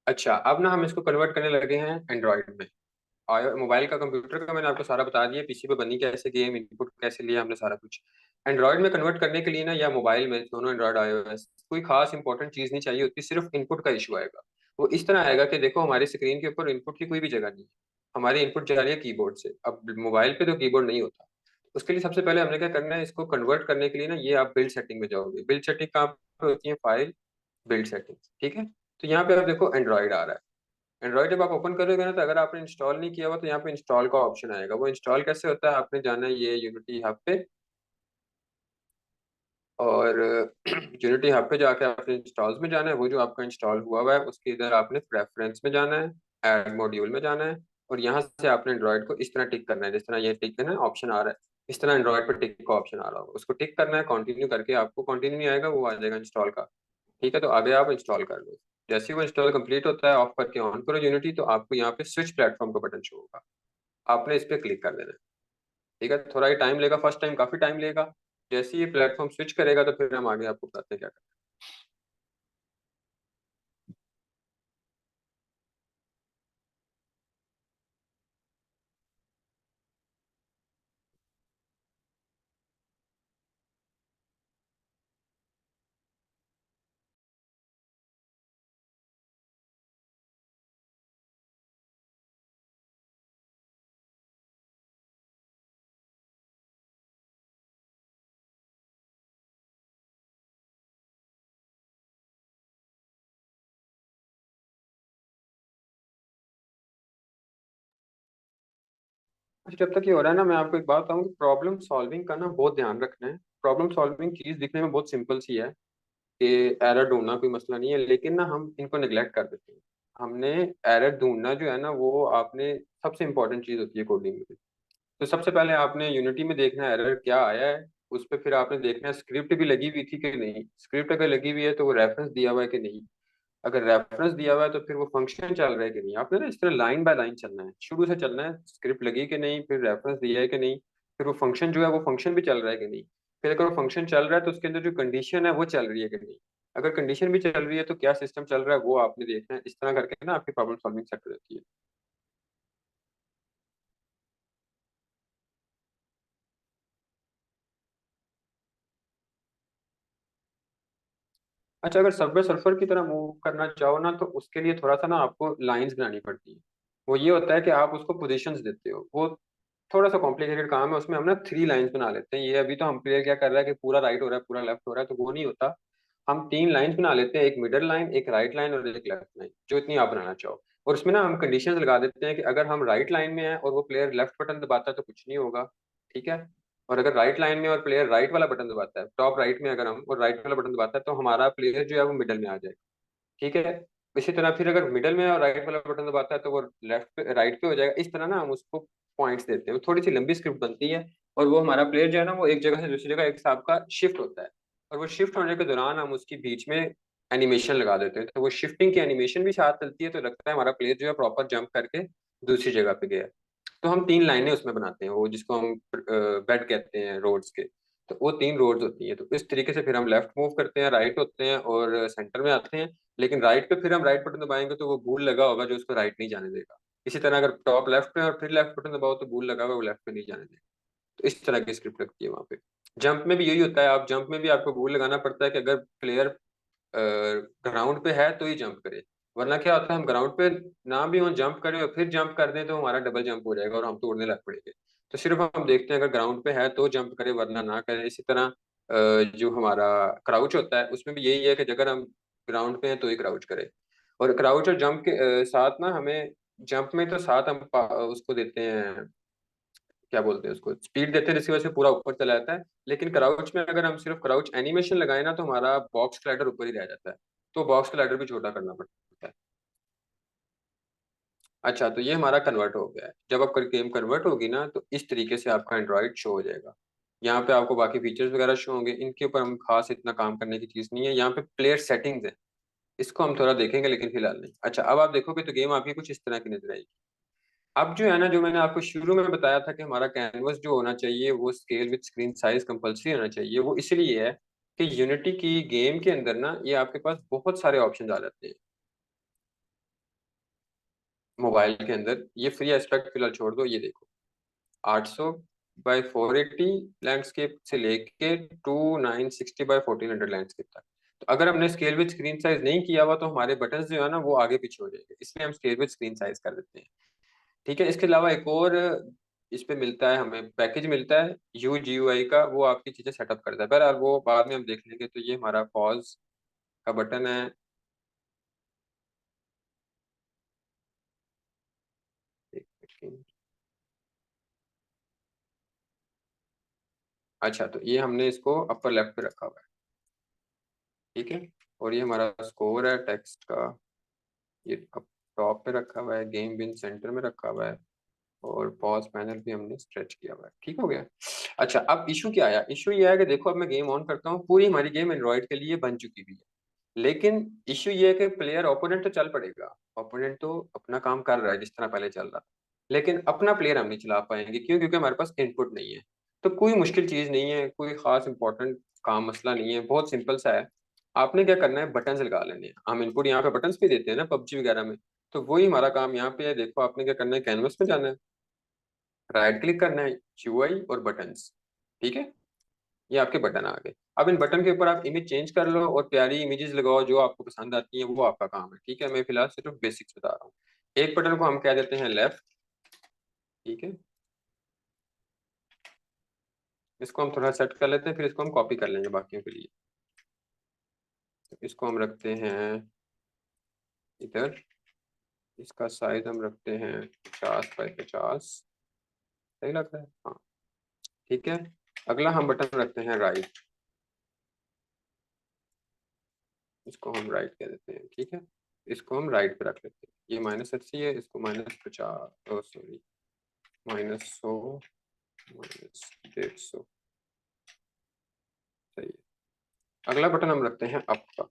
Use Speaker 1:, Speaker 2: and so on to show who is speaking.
Speaker 1: अच्छा, अब ना हम इसको कन्वर्ट करने लगे हैं एंड्रॉइड में। और मोबाइल का, कंप्यूटर का मैंने आपको सारा बता दिया, पीसी पे बनी कैसे गेम, इनपुट कैसे लिया हमने, सारा कुछ। एंड्रॉइड में कन्वर्ट करने के लिए ना, या मोबाइल में, दोनों एंड्रॉइड आईओएस, कोई खास इंपॉर्टेंट चीज नहीं चाहिए होती, सिर्फ इनपुट का इशू आएगा। वो इस तरह आएगा कि देखो हमारी स्क्रीन के ऊपर इनपुट की कोई भी जगह नहीं है, हमारी इनपुट जा रही है कीबोर्ड से। अब मोबाइल पे तो कीबोर्ड नहीं होता। उसके लिए सबसे पहले हमने क्या करना है, इसको कन्वर्ट करने के लिए ना, ये आप बिल्ड सेटिंग में जाओगे। बिल्ड सेटिंग कहाँ पे होती है? फाइल, बिल्ड सेटिंग्स, ठीक है। तो यहाँ पे आप देखो एंड्रॉइड आ रहा है। एंड्रॉइड जब आप ओपन करोगे ना, तो अगर आपने इंस्टॉल नहीं किया हुआ तो यहाँ पे इंस्टॉल का ऑप्शन आएगा। वो इंस्टॉल कैसे होता है, आपने जाना है ये यूनिटी हब पे, और यूनिटी हब पे जाके आपने इंस्टॉल्स में जाना है। वो जो आपका इंस्टॉल हुआ हुआ है उसके इधर आपने प्रेफरेंस में जाना है, ऐड मॉड्यूल में जाना है, और यहाँ से आपने एंड्रॉइड को इस तरह टिक करना है, जिस तरह ये टिक है ना ऑप्शन आ रहा है, इस तरह एंड्रॉइड पर टिक का ऑप्शन आ रहा होगा, उसको टिक करना है। कंटिन्यू करके, आपको कंटिन्यू नहीं आएगा, वो आ जाएगा इंस्टॉल का। ठीक है, तो आगे आप इंस्टॉल कर लो। जैसे ही वो इंस्टॉल कंप्लीट होता है, ऑफ करके ऑन करो यूनिटी, तो आपको यहाँ पे स्विच प्लेटफॉर्म का बटन शो होगा, आपने इस पे क्लिक कर देना है। ठीक है, थोड़ा ही टाइम लेगा, फर्स्ट टाइम काफी टाइम लेगा। जैसे ही ये प्लेटफॉर्म स्विच करेगा तो फिर हम आगे आपको बताते हैं क्या करना है। अच्छा, जब तक ये हो रहा है ना, मैं आपको एक बात बताऊँ, प्रॉब्लम सॉल्विंग का ना बहुत ध्यान रखना है। प्रॉब्लम सॉल्विंग चीज दिखने में बहुत सिंपल सी है, कि एरर ढूंढना कोई मसला नहीं है, लेकिन ना हम इनको निगलेक्ट कर देते हैं। हमने एरर ढूंढना जो है ना, वो आपने सबसे इंपॉर्टेंट चीज होती है कोडिंग में। तो सबसे पहले आपने यूनिटी में देखना है एरर क्या आया है। उस पर फिर आपने देखना है स्क्रिप्ट भी लगी हुई थी कि नहीं। स्क्रिप्ट अगर लगी हुई है तो वो रेफरेंस दिया हुआ है कि नहीं। अगर रेफरेंस दिया हुआ है तो फिर वो फंक्शन चल रहा है कि नहीं। आपने ना इस तरह लाइन बाय लाइन चलना है, शुरू से चलना है, स्क्रिप्ट लगी कि नहीं, फिर रेफरेंस दिया है कि नहीं, फिर वो फंक्शन जो है वो फंक्शन भी चल रहा है कि नहीं। फिर अगर वो फंक्शन चल रहा है तो उसके अंदर जो कंडीशन है वो चल रही है कि नहीं। अगर कंडीशन भी चल रही है तो क्या सिस्टम चल रहा है वो आपने देखना है। इस तरह करके ना आपकी प्रॉब्लम सॉल्विंग सेट हो जाती है। अच्छा, अगर सर्वर सर्फर की तरह मूव करना चाहो ना, तो उसके लिए थोड़ा सा ना आपको लाइंस बनानी पड़ती है। वो ये होता है कि आप उसको पोजीशंस देते हो, वो थोड़ा सा कॉम्प्लिकेटेड काम है। उसमें हम ना 3 लाइंस बना लेते हैं। ये अभी तो हम प्लेयर क्या कर रहा है कि पूरा राइट हो रहा है, पूरा लेफ्ट हो रहा है, तो वो नहीं होता। हम 3 लाइंस बना लेते हैं, एक मिडल लाइन, एक राइट लाइन और एक लेफ्ट लाइन, जो इतनी आप बनाना चाहो। और उसमें ना हम कंडीशंस लगा देते हैं कि अगर हम राइट लाइन में हैं और वो प्लेयर लेफ्ट बटन दबाता है तो कुछ नहीं होगा। ठीक है। और अगर राइट लाइन में और प्लेयर राइट वाला बटन दबाता है, टॉप राइट में अगर हम और राइट वाला बटन दबाता है, तो हमारा प्लेयर जो है वो मिडल में आ जाएगा। ठीक है। इसी तरह फिर अगर मिडल में और राइट वाला बटन दबाता है तो वो लेफ्ट पे, राइट पे हो जाएगा। इस तरह ना हम उसको पॉइंट्स देते हैं। वो थोड़ी सी लंबी स्क्रिप्ट बनती है, और वो हमारा प्लेयर जो है ना, वो एक जगह से दूसरी जगह एक हिसाब का शिफ्ट होता है। और वो शिफ्ट होने के दौरान हम उसकी बीच में एनिमेशन लगा देते हैं, तो वो शिफ्टिंग की एनिमेशन भी साथ चलती है, तो लगता है हमारा प्लेयर जो है प्रॉपर जंप करके दूसरी जगह पे गया है। तो हम 3 लाइनें उसमें बनाते हैं, वो जिसको हम बेड कहते हैं, रोड्स के। तो वो 3 रोड्स होती हैं। तो इस तरीके से फिर हम लेफ्ट मूव करते हैं, राइट होते हैं और सेंटर में आते हैं। लेकिन राइट पे फिर हम राइट बटन दबाएंगे तो वो भूल लगा होगा जो उसको राइट नहीं जाने देगा। इसी तरह अगर टॉप लेफ्ट पे और फिर लेफ्ट बटन दबाओ तो भूल लगा हुआ वो लेफ्ट पे नहीं जाने देगा। तो इस तरह की स्क्रिप्ट लगती है वहां पे। जंप में भी यही होता है। आप जंप में भी आपको भूल लगाना पड़ता है कि अगर प्लेयर ग्राउंड पे है तो ही जंप करे, वरना क्या होता है हम ग्राउंड पे ना भी हो जंप करें और फिर जंप कर दें तो हमारा डबल जंप हो जाएगा और हम तो उड़ने लग पड़ेंगे। तो सिर्फ हम देखते हैं अगर ग्राउंड पे है तो जंप करे, वरना ना करें। इसी तरह जो हमारा क्राउच होता है उसमें भी यही है कि अगर हम ग्राउंड पे हैं तो ही क्राउच करें। और क्राउच और जंप के साथ ना हमें, जंप में तो साथ हम उसको देते हैं, क्या बोलते हैं उसको, स्पीड देते हैं, जिसकी वजह से पूरा ऊपर चला जाता है। लेकिन क्राउच में अगर हम सिर्फ क्राउच एनिमेशन लगाए ना, तो हमारा बॉक्स स्लाइडर ऊपर ही रह जाता है। तो बॉक्स स्लाइडर भी छोटा करना पड़ता है। अच्छा, तो ये हमारा कन्वर्ट हो गया है। जब आपका गेम कन्वर्ट होगी ना, तो इस तरीके से आपका एंड्रॉइड शो हो जाएगा। यहाँ पे आपको बाकी फीचर्स वगैरह शो होंगे, इनके ऊपर हम खास इतना काम करने की चीज़ नहीं है। यहाँ पे प्लेयर सेटिंग्स है, इसको हम थोड़ा देखेंगे, लेकिन फिलहाल नहीं। अच्छा, अब आप देखोगे तो गेम आपकी कुछ इस तरह की नजर आएगी। अब जो है ना, जो मैंने आपको शुरू में बताया था कि हमारा कैनवस जो होना चाहिए वो scale with screen size compulsory होना चाहिए, वो इसलिए है कि यूनिटी की गेम के अंदर ना ये आपके पास बहुत सारे ऑप्शन आ जाते हैं। मोबाइल के अंदर ये फ्री एस्पेक्ट फिलहाल छोड़ दो, ये देखो 800 बाई 480 लैंडस्केप से लेके टू 960 बाई 1400 लैंडस्केप तक। तो अगर हमने स्केल विद स्क्रीन साइज नहीं किया हुआ तो हमारे बटन जो है ना वो आगे पीछे हो जाएंगे, इसलिए हम स्केल विद स्क्रीन साइज कर देते हैं। ठीक है, इसके अलावा एक और इस पे मिलता है, हमें पैकेज मिलता है UGUI का, वो आपकी चीजें सेटअप करता है। बहरहाल वो बाद में हम देख लेंगे। तो ये हमारा पॉज का बटन है। एक सेकंड। अच्छा, तो ये हमने इसको अपर लेफ्ट पे रखा हुआ है। ठीक है, और ये हमारा स्कोर है टेक्स्ट का, ये टॉप पे रखा हुआ है, गेम बिन सेंटर में रखा हुआ है, और पॉज पैनल भी हमने स्ट्रेच किया हुआ है। ठीक हो गया। अच्छा, अब इशू क्या आया? इशू ये है कि देखो अब मैं गेम ऑन करता हूँ, पूरी हमारी गेम एंड्रॉइड के लिए बन चुकी हुई है, लेकिन इशू ये है कि प्लेयर ओपोनेंट तो चल पड़ेगा, ओपोनेंट तो अपना काम कर रहा है जिस तरह पहले चल रहा था, लेकिन अपना प्लेयर हम नहीं चला पाएंगे। क्यों? क्योंकि हमारे पास इनपुट नहीं है। तो कोई मुश्किल चीज नहीं है, कोई खास इंपॉर्टेंट काम मसला नहीं है, बहुत सिंपल सा है। आपने क्या करना है, बटन्स लगा लेने हैं। हम इनपुट यहाँ पे बटन्स पे देते हैं ना पबजी वगैरह में, तो वही हमारा काम यहाँ पे है। देखो आपने क्या करना है, कैनवस में जाना है, राइट क्लिक करना है, यूआई और बटन्स। ठीक है, ये आपके बटन आ गए। अब इन बटन के ऊपर आप इमेज चेंज कर लो और प्यारी इमेजेस लगाओ जो आपको पसंद आती हैं, वो आपका काम है। ठीक है, मैं फिलहाल सिर्फ बेसिक्स बता रहा हूँ। एक बटन को हम कह देते हैं लेफ्ट। ठीक है, इसको हम थोड़ा सेट कर लेते हैं, फिर इसको हम कॉपी कर लेंगे बाकियों के लिए। तो इसको हम रखते हैं इधर, इसका साइज हम रखते हैं 50 बाई 50। सही लग रहा है? हाँ, ठीक है। अगला हम बटन रखते हैं राइट, इसको हम राइट कह देते हैं। ठीक है, इसको हम राइट पे रख लेते हैं। ये -80 है, इसको -50, सॉरी -100, -150। सही है। अगला बटन हम रखते हैं अप का।